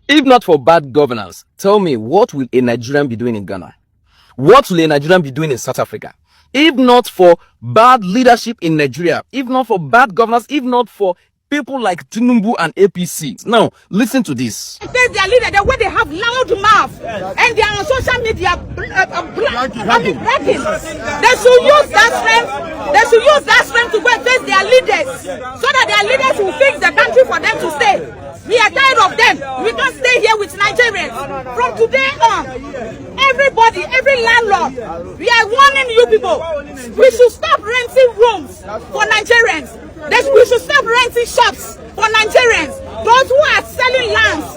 If not for bad governance, tell me, what will a Nigerian be doing in Ghana? What will a Nigerian be doing in South Africa? If not for bad leadership in Nigeria, if not for bad governance, if not for people like Tinubu and APC. Now, listen to this. Face their leader, the way they have loud mouth and they are on social media bragging. They should use that strength. They should use that strength to go and face their leaders, so that their leaders will fix the country for them to stay. We are tired of them. We can't stay here with Nigerians. From today on, everybody, every landlord, we are warning you people. We should stop renting rooms for Nigerians. We should stop renting shops for Nigerians. Those who are selling lands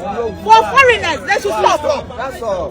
for foreigners, they should stop.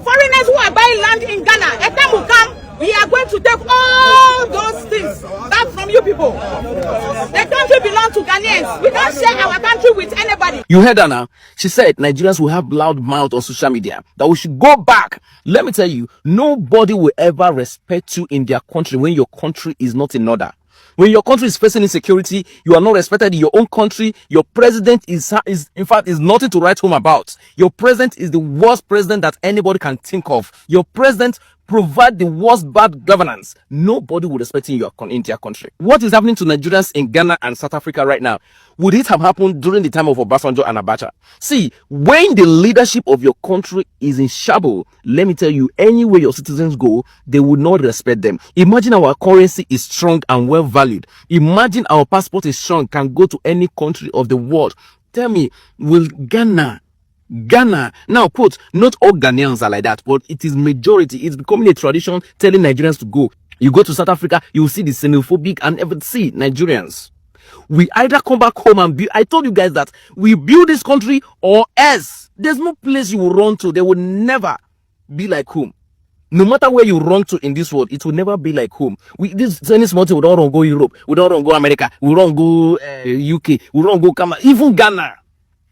Foreigners who are buying land in Ghana, a time will come, we are going to take all those things back from you people. The country belongs to Ghanaians. We don't share our country with anybody. You heard her now. She said Nigerians will have loud mouth on social media, that we should go back. Let me tell you, nobody will ever respect you in their country when your country is not in order. When your country is facing insecurity, you are not respected in your own country. Your president is in fact nothing to write home about. Your president is the worst president that anybody can think of. Your president provide the worst bad governance. Nobody will respect in your country. What is happening to Nigerians in Ghana and South Africa right now? Would it have happened during the time of Obasanjo and Abacha? See, when the leadership of your country is in shambles, let me tell you, anywhere your citizens go, they will not respect them. Imagine our currency is strong and well valued. Imagine our passport is strong, can go to any country of the world. Tell me, will Ghana, now quote, not all Ghanaians are like that, but it is majority. It's becoming a tradition telling Nigerians to go. You go to South Africa, you will see the xenophobic and ever see Nigerians. We either come back home and build. I told you guys that we build this country, or else there's no place you will run to. They will never be like home. No matter where you run to in this world, it will never be like home. This any small thing, we don't go Europe, we don't go America, we don't go UK, we don't go Canada, even Ghana.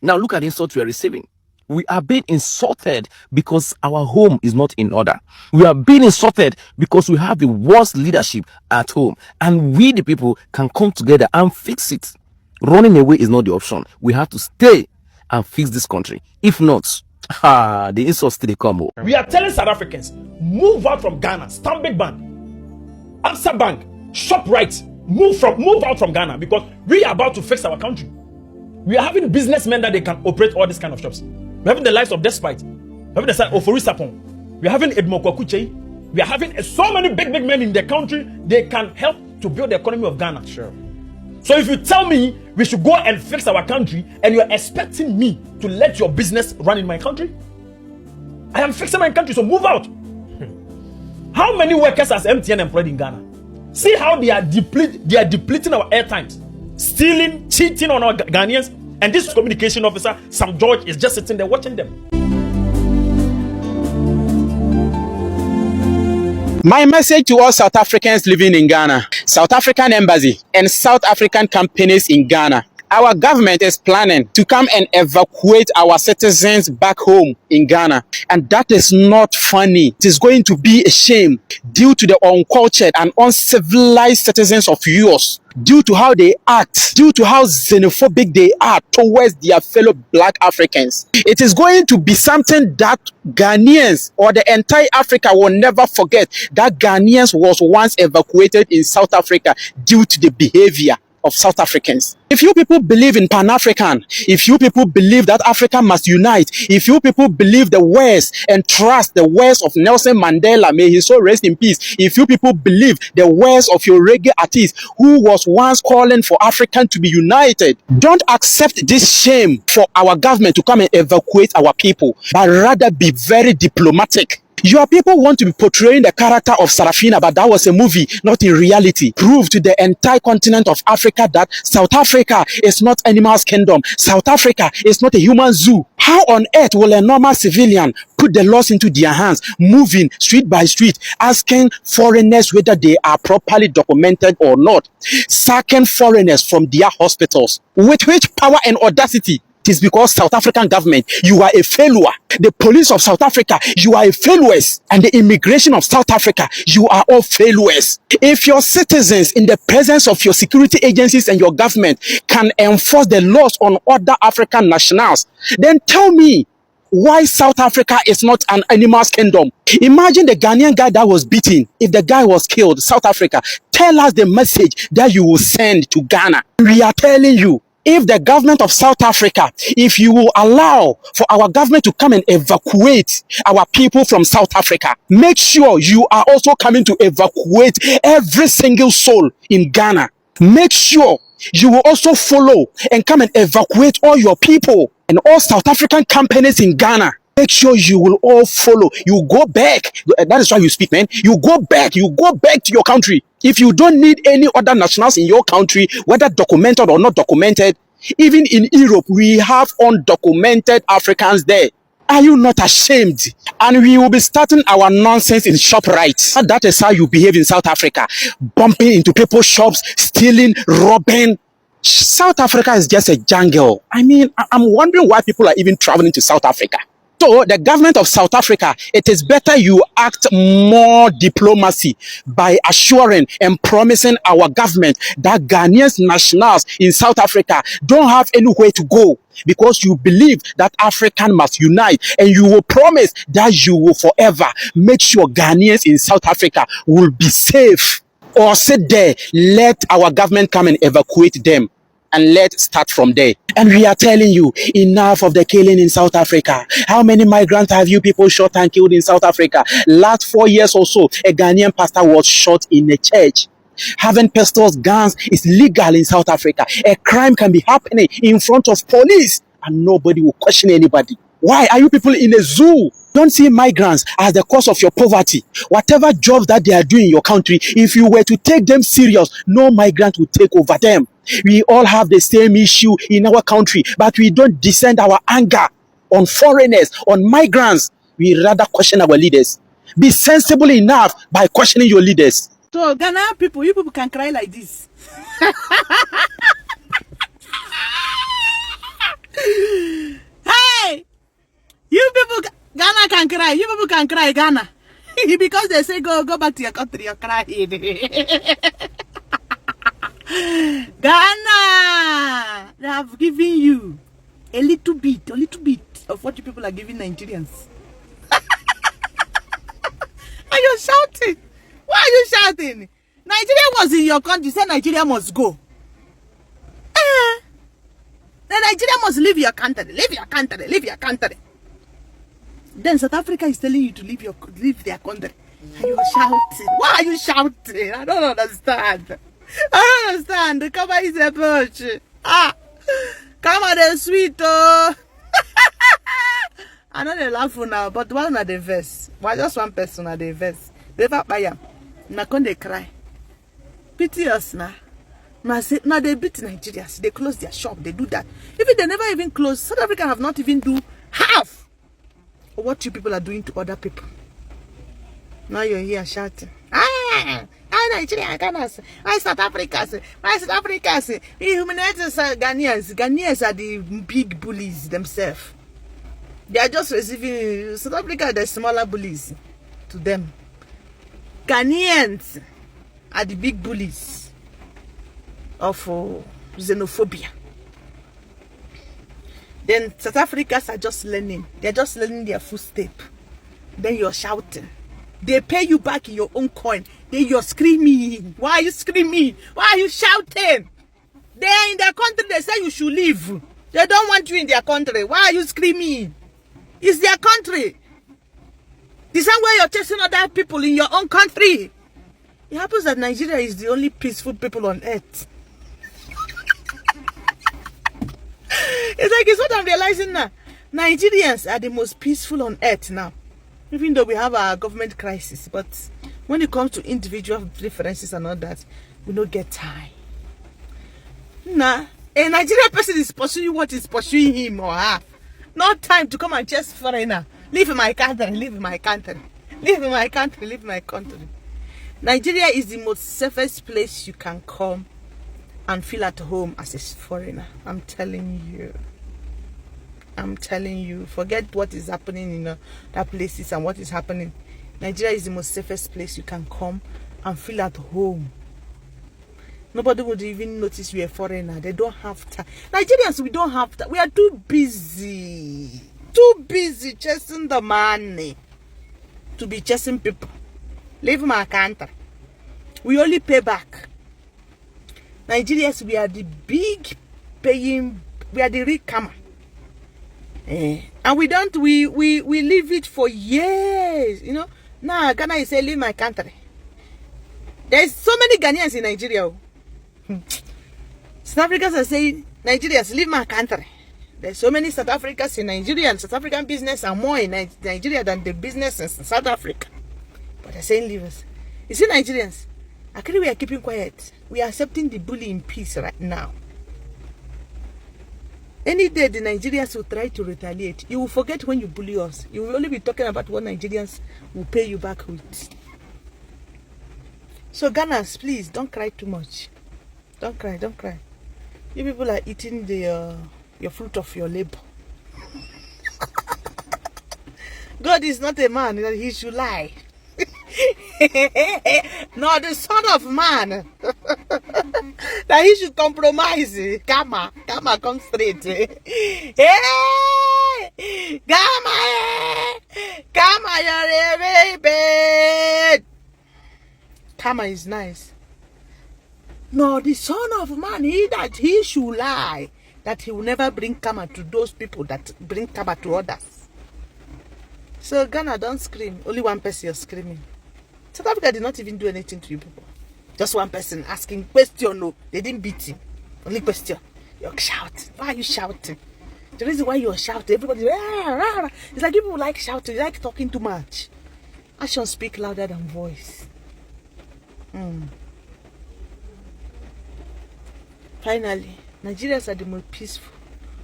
Now look at the insult we are receiving. We are being insulted because our home is not in order. We are being insulted because we have the worst leadership at home. And we, the people, can come together and fix it. Running away is not the option. We have to stay and fix this country. If not, the insults still come. We are telling South Africans, move out from Ghana. Stanbic Bank, Absa Bank, ShopRite, move out from Ghana, because we are about to fix our country. We are having businessmen that they can operate all these kind of shops. We're having the lives of Despite. We're having the side of Ofori Sapon. We're having Edmo Kwakuche. We are having so many big men in the country. They can help to build the economy of Ghana. Sure. So if you tell me we should go and fix our country, and you're expecting me to let your business run in my country, I am fixing my country, so move out. How many workers has MTN employed in Ghana? See how they are depleting our airtimes, stealing, cheating on our Ghanaians. And this communication officer, Sam George, is just sitting there watching them. My message to all South Africans living in Ghana, South African Embassy and South African companies in Ghana. Our government is planning to come and evacuate our citizens back home in Ghana. And that is not funny. It is going to be a shame due to the uncultured and uncivilized citizens of yours, due to how they act, due to how xenophobic they are towards their fellow black Africans. It is going to be something that Ghanaians or the entire Africa will never forget, that Ghanaians was once evacuated in South Africa due to the behavior of South Africans. If you people believe in Pan-African, if you people believe that Africa must unite, if you people believe the words and trust the words of Nelson Mandela, may he so rest in peace, if you people believe the words of your reggae artist who was once calling for African to be united, don't accept this shame for our government to come and evacuate our people, but rather be very diplomatic. Your people want to be portraying the character of Sarafina, but that was a movie, not in reality. Prove to the entire continent of Africa that South Africa is not animals kingdom. South Africa is not a human zoo. How on earth will a normal civilian put the laws into their hands, moving street by street, asking foreigners whether they are properly documented or not, sacking foreigners from their hospitals? With which power and audacity? It is because South African government, you are a failure. The police of South Africa, you are a failures. And the immigration of South Africa, you are all failures. If your citizens, in the presence of your security agencies and your government, can enforce the laws on other African nationals, then tell me, why South Africa is not an animal's kingdom. Imagine the Ghanaian guy that was beaten. If the guy was killed, South Africa, tell us the message that you will send to Ghana. We are telling you, if the government of South Africa, if you will allow for our government to come and evacuate our people from South Africa, make sure you are also coming to evacuate every single soul in Ghana. Make sure you will also follow and come and evacuate all your people and all South African companies in Ghana. Make sure you will all follow. You go back. That is why you speak, man. You go back. You go back to your country. If you don't need any other nationals in your country, whether documented or not documented, even in Europe, we have undocumented Africans there. Are you not ashamed? And we will be starting our nonsense in ShopRite. That is how you behave in South Africa. Bumping into people's shops, stealing, robbing. South Africa is just a jungle. I mean, I'm wondering why people are even traveling to South Africa. So the government of South Africa, it is better you act more diplomacy by assuring and promising our government that Ghanaian nationals in South Africa don't have anywhere to go, because you believe that African must unite, and you will promise that you will forever make sure Ghanaians in South Africa will be safe. Or sit there, let our government come and evacuate them, and let's start from there. And we are telling you, enough of the killing in South Africa. How many migrants have you people shot and killed in South Africa? Last 4 years or so, a Ghanaian pastor was shot in a church. Having pistols, guns is legal in South Africa. A crime can be happening in front of police and nobody will question anybody. Why are you people in a zoo? Don't see migrants as the cause of your poverty. Whatever jobs that they are doing in your country, if you were to take them serious, no migrant will take over them. We all have the same issue in our country, but we don't descend our anger on foreigners, on migrants. We rather question our leaders. Be sensible enough by questioning your leaders. So Ghana people, you people can cry like this. Hey, you people, Ghana can cry. You people can cry, Ghana, because they say go back to your country. You're crying. Ghana, they have given you a little bit of what you people are giving Nigerians. Are you shouting? Why are you shouting? Nigeria was in your country, say Nigeria must go. Then Nigeria must leave your country, leave your country, leave your country. Then South Africa is telling you to leave their country. Are you shouting? Why are you shouting? I don't understand. I don't understand. The cover is a bush. Come on, the sweet. Oh. I know they laugh now, but one of the verse. Why just one person at the verse? They never buy them. Now can they cry? Pity us now. Now they beat Nigerians. They close their shop. They do that. Even they never even close. South Africa have not even do half of what you people are doing to other people. Now you're here shouting. Nigeria, Ghana, why South Africa? Why South Africa? We humanize Ghanaians. Ghanaians are the big bullies themselves. They are just receiving. South Africa, the smaller bullies to them. Ghanaians are the big bullies of xenophobia. Then South Africans are just learning. They're just learning their footstep. Then you're shouting. They pay you back in your own coin. Then you're screaming. Why are you screaming? Why are you shouting? They're in their country. They say you should leave. They don't want you in their country. Why are you screaming? It's their country. The same way you're chasing other people in your own country. It happens that Nigeria is the only peaceful people on earth. It's what I'm realizing now. Nigerians are the most peaceful on earth now. Even though we have our government crisis, but when it comes to individual differences and all that, we don't get time. Nah, a Nigerian person is pursuing what is pursuing him or her. No time to come and chase foreigner. Leave my country, leave my country. Leave my country, leave my country. Nigeria is the most safest place you can come and feel at home as a foreigner. I'm telling you. I'm telling you, forget what is happening in that places and what is happening. Nigeria is the most safest place you can come and feel at home. Nobody would even notice you're a foreigner. They don't have time. Nigerians, we don't have time. We are too busy. too busy chasing the money to be chasing people. Leave my country. We only pay back. Nigerians, we are the big paying, we are the rich camera. And we leave it for years, you know. Now Ghana is saying leave my country. There's so many Ghanaians in Nigeria. South Africans are saying Nigerians leave my country. There's so many South Africans in Nigeria, and South African business are more in Nigeria than the business in South Africa. But they're saying leave us. You see, Nigerians, actually we are keeping quiet. We are accepting the bully in peace right now. Any day the Nigerians will try to retaliate, you will forget when you bully us. You will only be talking about what Nigerians will pay you back with. So Ghanaians, please don't cry too much. Don't cry, don't cry. You people are eating the your fruit of your labor. God is not a man that he should lie. No, the son of man that he should compromise. Gamma come straight. Hey, Gamma, you're a baby. Gamma is nice. No, the son of man, he should lie, that he will never bring karma to those people that bring karma to others. So Ghana, don't scream. Only one person is screaming. South Africa did not even do anything to you people. Just one person asking question. No, they didn't beat him. Only question. You're shouting. Why are you shouting? The reason why you're shouting, everybody, it's like people like shouting, they like talking too much. Actions speak louder than voice. Finally, Nigerians are the most peaceful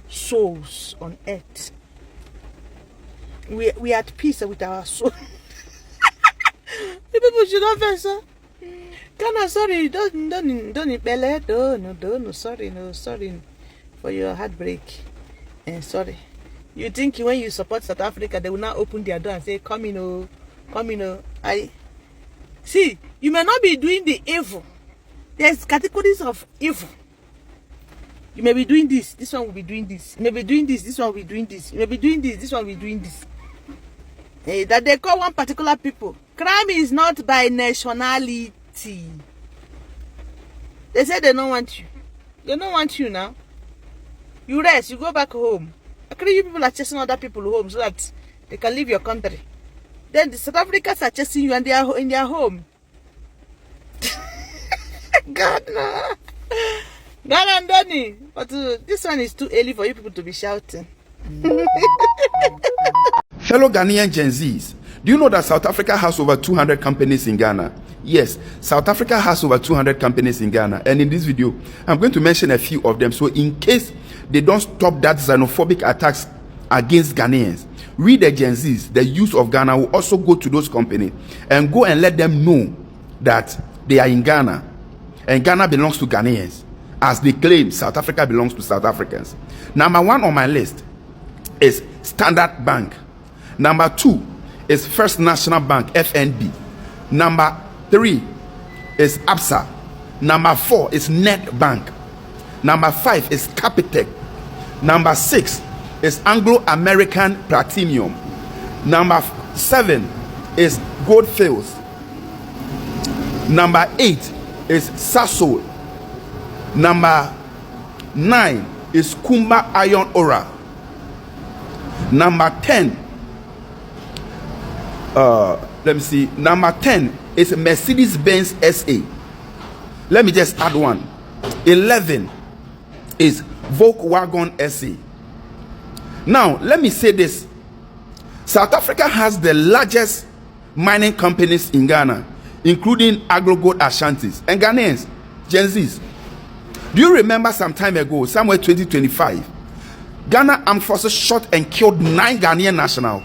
souls on earth. We are at peace with our soul. The people should not face, sir. Ghana, sorry, no, sorry for your heartbreak. Sorry. You think when you support South Africa, they will now open their door and say, come in, oh. I see, you may not be doing the evil. There's categories of evil. You may be doing this one will be doing this. You may be doing this one will be doing this. You may be doing this one will be doing this. That they call one particular people. Crime is not by nationality. They say they don't want you. They don't want you now. You rest, you go back home. Actually, you people are chasing other people home so that they can leave your country. Then the South Africans are chasing you and they are in their home. God, no. God and Donny. But this one is too early for you people to be shouting. Fellow Ghanaian Gen Zs, do you know that South Africa has over 200 companies in Ghana? Yes, South Africa has over 200 companies in Ghana. And in this video, I'm going to mention a few of them. So in case they don't stop that xenophobic attacks against Ghanaians, we the Gen Zs, the youth of Ghana, will also go to those companies and go and let them know that they are in Ghana. And Ghana belongs to Ghanaians, as they claim South Africa belongs to South Africans. Number one on my list is Standard Bank. Number 2 is First National Bank, FNB. Number 3 is ABSA. Number 4 is Net Bank. Number 5 is Capitec. Number 6 is Anglo-American Platinum. Number 7 is Goldfields. Number 8 is Sasol. Number 9 is Kumba Iron Ore. Number 10, let me see. Number 10 is Mercedes-Benz SA. Let me just add one. 11 is Volkswagen SA. Now, let me say this. South Africa has the largest mining companies in Ghana, including AngloGold Ashantis. And Ghanaians, Gen Zs, do you remember some time ago, somewhere 2025, Ghana Armed Forces shot and killed 9 Ghanaian nationals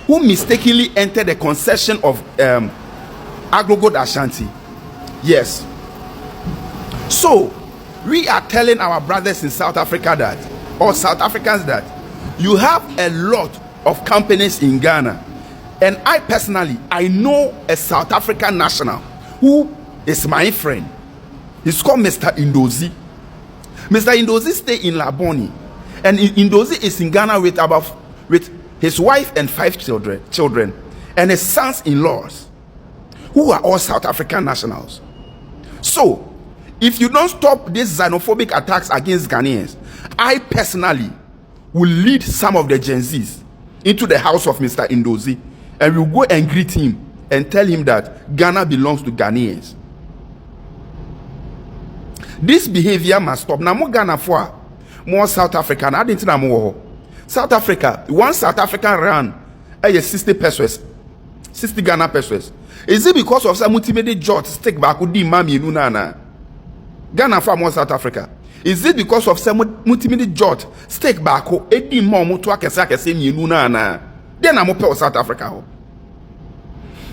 who mistakenly entered the concession of AngloGold Ashanti? Yes. So, we are telling our brothers in South Africa that, or South Africans that, you have a lot of companies in Ghana. And I personally, I know a South African national who is my friend. He's called Mr. Indozi. Mr. Indozi stay in Laboni. And Indozi is in Ghana with his wife and 5 children, and his sons-in-laws, who are all South African nationals. So, if you don't stop these xenophobic attacks against Ghanaians, I personally will lead some of the Gen Zs into the house of Mr. Ndozi, and we'll go and greet him and tell him that Ghana belongs to Ghanaians. This behavior must stop. Now, more Ghana for more South African. I didn't know more. South Africa, one South African rand, 60 pesos, 60 Ghana pesos. Is it because of some multimedia jot stick back with the mami nunana? Ghana for more South Africa. Is it because of some multimedia jot stick back who edi mom to akesa same nunana? Then I'm up South Africa.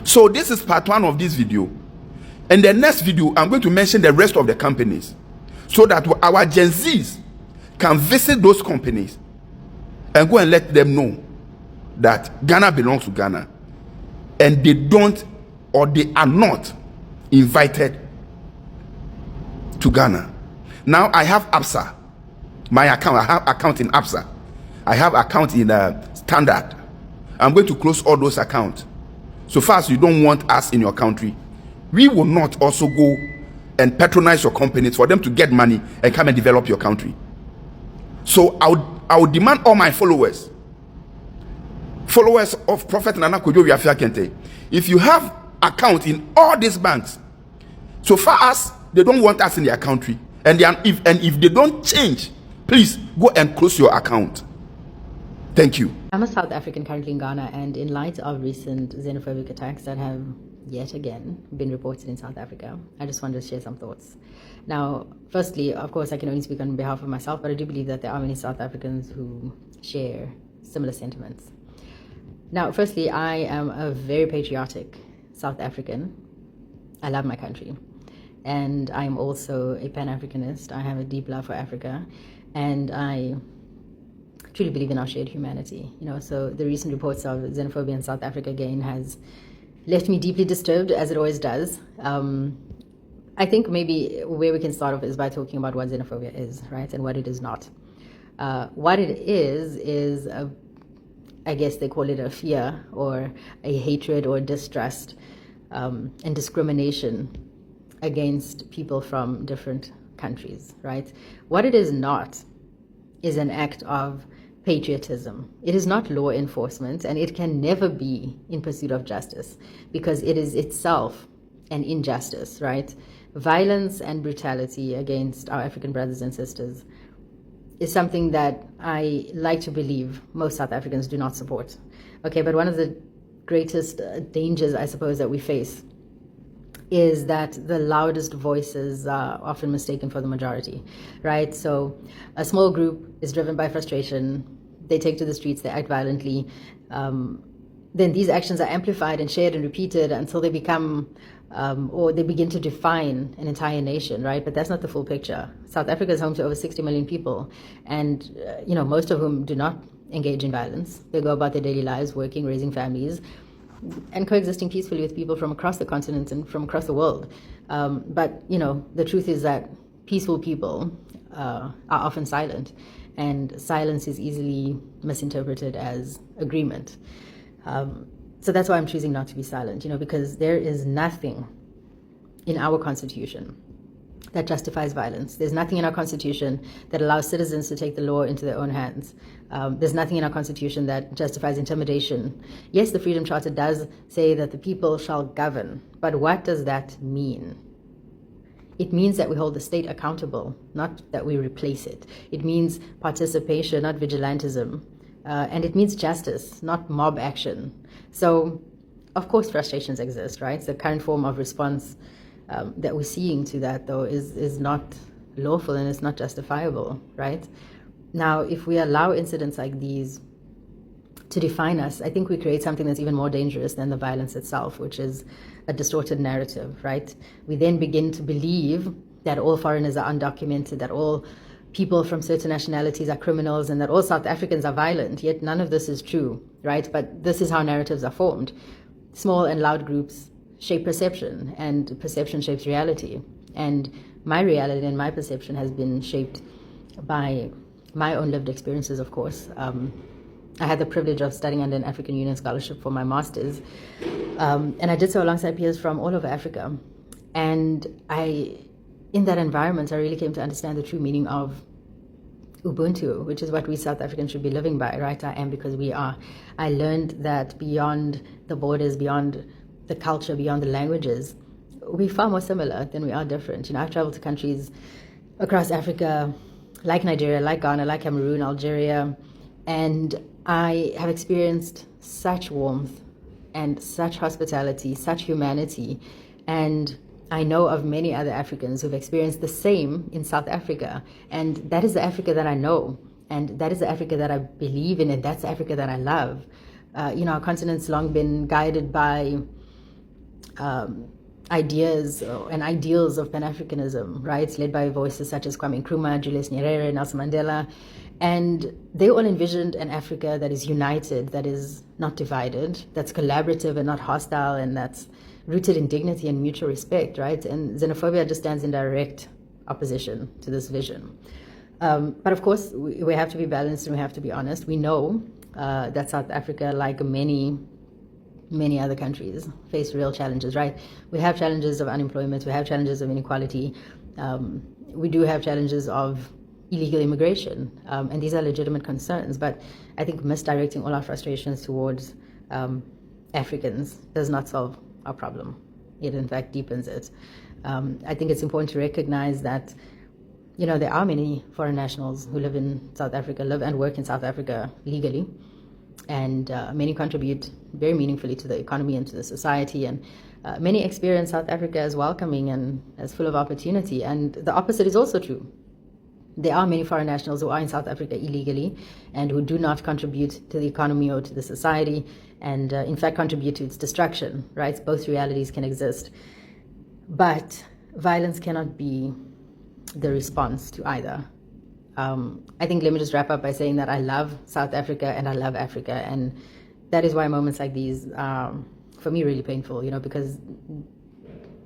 So this is part 1 of this video. And the next video, I'm going to mention the rest of the companies so that our Gen Zs can visit those companies and go and let them know that Ghana belongs to Ghana, and they don't, or they are not invited to Ghana. Now I have ABSA, my account. I have account in ABSA. I have account in Standard. I'm going to close all those accounts. So far as you don't want us in your country, we will not also go and patronize your companies for them to get money and come and develop your country. So I would demand all my followers of Prophet Nana Kojo Wiafia Kente, if you have account in all these banks, so far as they don't want us in their country, and if they don't change, please go and close your account. Thank you. I'm a South African currently in Ghana, and in light of recent xenophobic attacks that have yet again been reported in South Africa, I just wanted to share some thoughts. Now, firstly, of course, I can only speak on behalf of myself, but I do believe that there are many South Africans who share similar sentiments. Now, firstly, I am a very patriotic South African. I love my country. And I'm also a Pan-Africanist. I have a deep love for Africa. And I truly believe in our shared humanity. So the recent reports of xenophobia in South Africa again has left me deeply disturbed, as it always does. I think maybe where we can start off is by talking about what xenophobia is, right, and what it is not. What it is I guess they call it a fear or a hatred or distrust and discrimination against people from different countries, right? What it is not is an act of patriotism. It is not law enforcement, and it can never be in pursuit of justice, because it is itself an injustice, right? Violence and brutality against our African brothers and sisters is something that I like to believe most South Africans do not support. Okay, but one of the greatest dangers, I suppose, that we face is that the loudest voices are often mistaken for the majority, right? So a small group is driven by frustration, they take to the streets, they act violently, then these actions are amplified and shared and repeated until they become, or they begin to define an entire nation, right? But that's not the full picture. South Africa is home to over 60 million people, and most of whom do not engage in violence. They go about their daily lives, working, raising families, and coexisting peacefully with people from across the continent and from across the world. But the truth is that peaceful people are often silent, and silence is easily misinterpreted as agreement. So that's why I'm choosing not to be silent, because there is nothing in our Constitution that justifies violence. There's nothing in our Constitution that allows citizens to take the law into their own hands. There's nothing in our Constitution that justifies intimidation. Yes, the Freedom Charter does say that the people shall govern, but what does that mean? It means that we hold the state accountable, not that we replace it. It means participation, not vigilantism. And it means justice, not mob action. So, of course, frustrations exist, right? The current form of response that we're seeing to that, though, is not lawful and it's not justifiable, right? Now, if we allow incidents like these to define us, I think we create something that's even more dangerous than the violence itself, which is a distorted narrative, right? We then begin to believe that all foreigners are undocumented, that all people from certain nationalities are criminals, and that all South Africans are violent, yet none of this is true, right? But this is how narratives are formed. Small and loud groups shape perception, and perception shapes reality. And my reality and my perception has been shaped by my own lived experiences, of course. I had the privilege of studying under an African Union scholarship for my master's. And I did so alongside peers from all over Africa. And in that environment, I really came to understand the true meaning of Ubuntu, which is what we South Africans should be living by, right? I am because we are. I learned that beyond the borders, beyond the culture, beyond the languages, we're far more similar than we are different. I've traveled to countries across Africa, like Nigeria, like Ghana, like Cameroon, Algeria, and I have experienced such warmth and such hospitality, such humanity, and I know of many other Africans who've experienced the same in South Africa, and that is the Africa that I know, and that is the Africa that I believe in, and that's the Africa that I love. Our continent's long been guided by ideas and ideals of Pan-Africanism, right? Led by voices such as Kwame Nkrumah, Julius Nyerere, Nelson Mandela, and they all envisioned an Africa that is united, that is not divided, that's collaborative and not hostile, and that's rooted in dignity and mutual respect, right? And xenophobia just stands in direct opposition to this vision. But of course, we have to be balanced and we have to be honest. We know that South Africa, like many other countries, face real challenges, right? We have challenges of unemployment, we have challenges of inequality, we do have challenges of illegal immigration, and these are legitimate concerns, but I think misdirecting all our frustrations towards Africans does not solve our problem. It in fact deepens it. I think it's important to recognize that there are many foreign nationals who live in South Africa, live and work in South Africa legally, and many contribute very meaningfully to the economy and to the society, and many experience South Africa as welcoming and as full of opportunity, and the opposite is also true. There are many foreign nationals who are in South Africa illegally and who do not contribute to the economy or to the society, and in fact contribute to its destruction, right? Both realities can exist. But violence cannot be the response to either. I think let me just wrap up by saying that I love South Africa and I love Africa, and that is why moments like these are, for me, really painful, because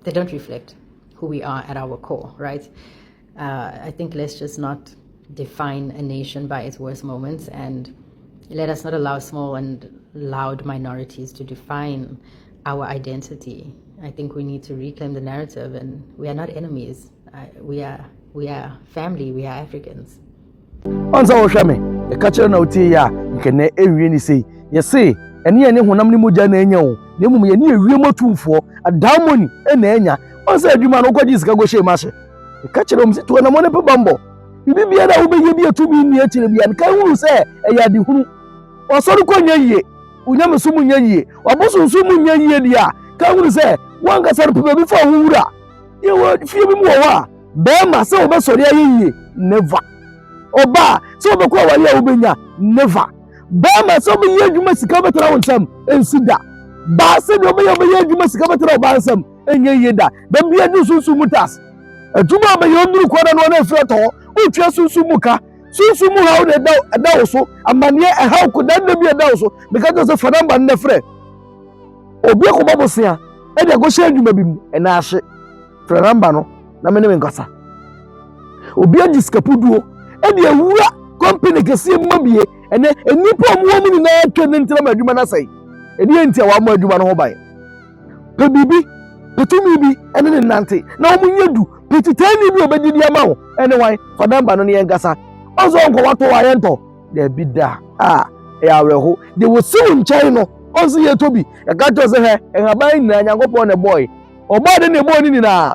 they don't reflect who we are at our core, right? I think let's just not define a nation by its worst moments, and let us not allow small and loud minorities to define our identity. I think we need to reclaim the narrative, and we are not enemies. We are family, we are Africans. Onza wo hwame e ka kire na otie ya nkene ewie ni sei ye sei ene ne honam ne moja na enya wo ne mum ye ne ewie motumfo adamoni e na enya onza adwuma no kwaji sika go shey mashe e ka kire msi to na mo ne pe bambo bibia da wo be ye bia to bi ni akire bia nka huru se e ya de huru osori ko nya yie unyam so mu nya yie oboso so mu nya yie dia ka huru se wanga sar pe bi fa hura ye wo fie bi mu wo a be ma se wo be sori ayie never Oba, so be kwa wali ubenya never. Ba ma so be yedwuma sika betara wonsam ensida. Ba se do be yedwuma sika betara oba nsam enye yeda. Ba bia du sunsu mutas. Adwuma be yonduru kwada no na efre to. Utwa sunsu muka. Sunsu mu ha wo da wo so. Amane e ha ko dan na bia da wo so. Because so fadamba na frɛ. Obi ko babosia. E de go hye adwuma bi mu e na ahye. Frɛ namba no na me ne nkasa. Obi agiskapuduo edi ewura company kese mmabie ene enipa omuwo mu na atwe ntira ma adwuma na sai edi enti a wa ma adwuma no ho bai pe bibi petumi bi ene ne nante na omu nyedu petitani bi obedidi ama ho ene wan fadamba no ne yengasa ozo nko wato wa yento de bida e awreho de wo siwu nchai no ozo ye tobi e ka to se he enhaban na nyankopon ne boy oba de ne boy ni na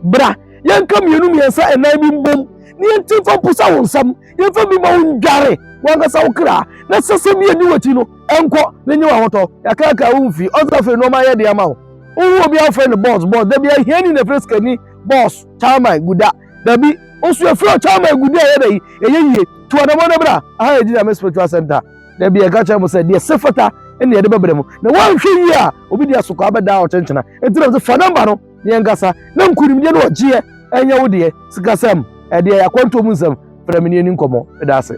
bra yanka mienu miensa enai bi mbom ni enti fa pusa wonsam yefa bi ma wondware wanga sa wokra na sesem ye ni wati no enko na nyi wa hoto yakaka wumfi ozafe no ma ye de ama ho wo bi afa ne boss da bi ahiani na freska ni boss chama guda da bi osu afro chama guda ye da yi eyeye to na mo na bra aha ye di spiritual center da bi ga cha mo se de sefata ene ye de bebre mu na wanhwe yi a obi di asoko abeda o chenchena enti na fa number no ye ngasa na nkurim de no ogie enya wo de sikasem ede ya kwanto mu nsam fra meni nkomo eda ase